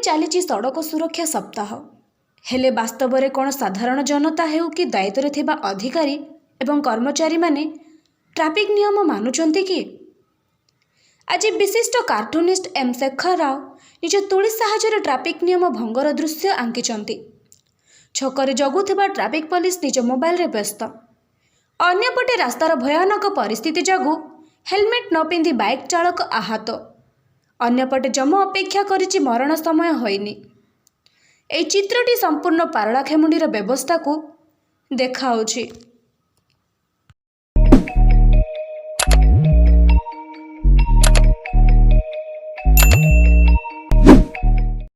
ଚାଲିଛି ସଡ଼କ ସୁରକ୍ଷା ସପ୍ତାହ। ହେଲେ ବାସ୍ତବରେ କ'ଣ ସାଧାରଣ ଜନତା ହେଉ କି ଦାୟିତ୍ୱରେ ଥିବା ଅଧିକାରୀ ଏବଂ କର୍ମଚାରୀମାନେ ଟ୍ରାଫିକ୍ ନିୟମ ମାନୁଛନ୍ତି କି? ଆଜି ବିଶିଷ୍ଟ କାର୍ଟୁନିଷ୍ଟ ଏମ୍ ଶେଖର ରାଓ ନିଜ ତୁଳି ସାହାଯ୍ୟରେ ଟ୍ରାଫିକ୍ ନିୟମ ଭଙ୍ଗର ଦୃଶ୍ୟ ଆଙ୍କିଛନ୍ତି। ଛକରେ ଜଗୁଥିବା ଟ୍ରାଫିକ୍ ପୋଲିସ ନିଜ ମୋବାଇଲରେ ବ୍ୟସ୍ତ। ଅନ୍ୟପଟେ ରାସ୍ତାର ଭୟାନକ ପରିସ୍ଥିତି ଯୋଗୁଁ ହେଲମେଟ୍ ନ ପିନ୍ଧି ବାଇକ୍ ଚାଳକ ଆହତ। ଅନ୍ୟପଟେ ଯମ ଅପେକ୍ଷା କରିଛି ମରଣ ସମୟ ହୋଇନି। ଏହି ଚିତ୍ରଟି ସମ୍ପୂର୍ଣ୍ଣ ପାରଳାଖେମୁଣ୍ଡିର ବ୍ୟବସ୍ଥାକୁ ଦେଖାଉଛି।